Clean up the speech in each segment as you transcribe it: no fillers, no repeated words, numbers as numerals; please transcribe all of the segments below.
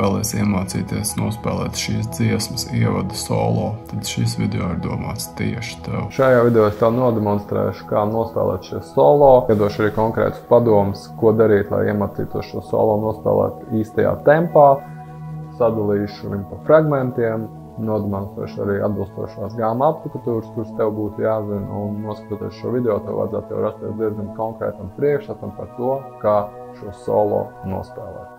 vēlies iemācīties nospēlēt šīs dziesmas ievada solo, tad šis video ir domāts tieši tev. Šajā video es tev nodemonstrēšu, kā nospēlēt šo solo, iedošu arī konkrētus padomus, ko darīt, lai iemācītos šo solo nospēlēt īstajā tempā, sadalīšu viņu pa fragmentiem, nodemonstrēšu arī atbilstošās gāma aplikatūras, kuras tev būtu jāzina, un noskatoties šo video, tev vajadzētu jau rasties diezgan konkrētam priekšstatam par to, kā šo solo nospēlēt.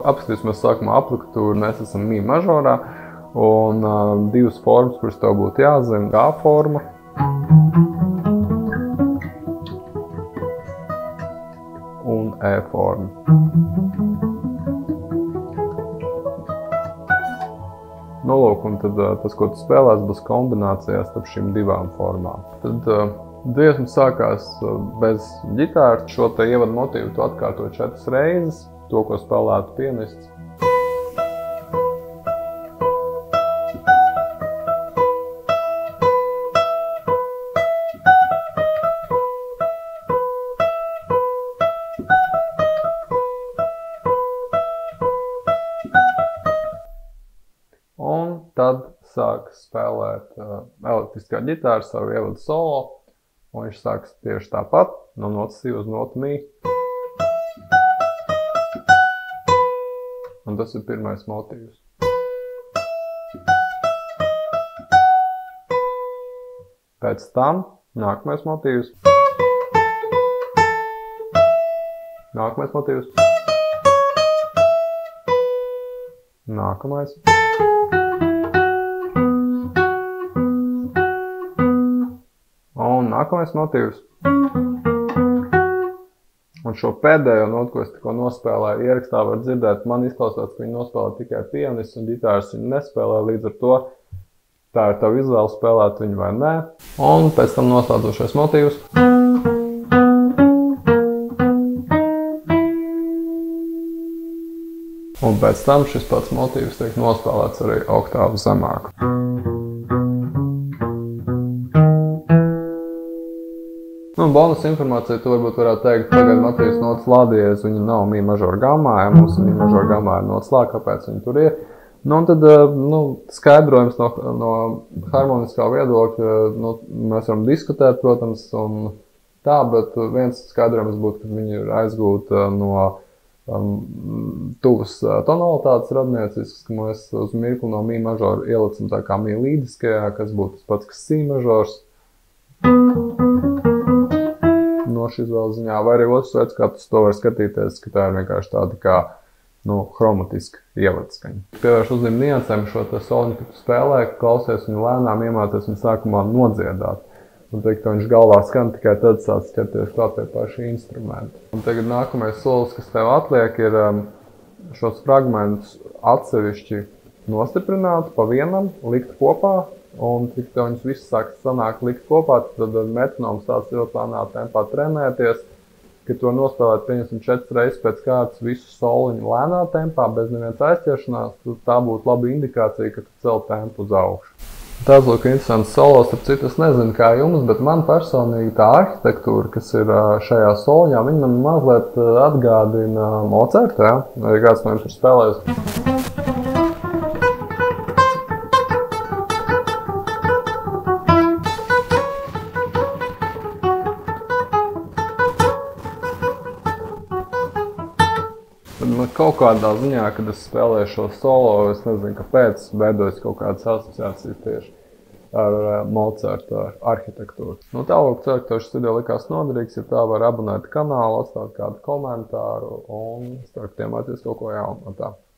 Apskatīsimies sākumā aplikatūru, mēs esam mi mažorā, un divas formas, kuras tev būtu jāzina, G forma un E forma. Nolūk, un tad tas, ko tu spēlēs, būs kombinācijās starp šīm divām formām. Tad dziesma sākās bez ģitāras. Šo te ievadu motīvu tu atkārto 4 reizes, to, ko spēlētu pianists. Un tad sāk spēlēt elektriskā ģitāra savu ievadu solo, un viņš sāks tieši tāpat, no notas si uz notu mi. Un tas ir pirmais motīvs. Pēc tam nākamais motīvs. Nākamais motīvs. Nākamais. Un nākamais motīvs. Un šo pēdējo notu, ko es tikko nospēlēju, ierakstā var dzirdēt, man izklausās, ka viņi nospēlē tikai pianists un ģitāras viņi nespēlē, līdz ar to tā ir tava izvēle spēlēt viņu vai nē. Un pēc tam noslēdzošais motīvs. Un pēc tam šis pats motīvs tiek nospēlēts arī oktāvu zemāk. Bonus informācija, tu varbūt varētu teikt, tagad Matijas notas lādījies, viņa nav mi mažora gamā, ja mums mi mažora gamā ir notas lā, kāpēc viņa tur ir. Un tad skaidrojums no harmoniskā viedokļa, mēs varam diskutēt, protams, un tā, bet viens skaidrojums būtu, ka viņa ir aizgūta no tuvas tonalitātes radniecisks, ka mēs uz mirkli no mi mažora ielicam tā kā mi līdiskajā, kas būtu tas pats, kas si mažors. No šī izvēles ziņā, vai arī otrs veids, kā tu to var skatīties, ka tā ir vienkārši tāda kā chromatiska ievadskaņa. Pievērš uzmanību niansēm šo te soliņu, kad tu spēlē, klausies viņu lēnām, iemācies viņu sākumā nodziedāt. Un teikt, ka viņš galvā skan tikai tad sāc ķerties klāt pie paša instrumenta. Un tagad nākamais solis, kas tev atliek, ir šos fragmentus atsevišķi nostiprināt pa vienam, likt kopā. Un tik tev viņus visus sāks sanākt likt kopā, tad metronoms tāds ļoti lēnā tempā trenēties, ka to nospēlēt pieņemsim 4 reizes pēc kārtas visu soliņu lēnā tempā, bez nevienas aizķeršanās, tad tā būtu laba indikācija, ka tu cel tempu uz augšu. Tāds lūk interesants solos, starp citu es nezinu kā jums, bet man personīgi tā arhitektūra, kas ir šajā soliņā, viņa man mazliet atgādina Mocartu, ja? Vai kāds no jums ir spēlējis? Kaut kādā ziņā, kad es spēlēju šo solo, es nezinu, kāpēc veidojas kaut kādas asociācijas tieši ar Mocartu, ar arhitektūru. Tālāk ceru, ka šis video likās noderīgs, ja tā var abonēt kanālu, atstāt kādu komentāru un es ceru, ka iemācīties kaut ko jaunu no tā.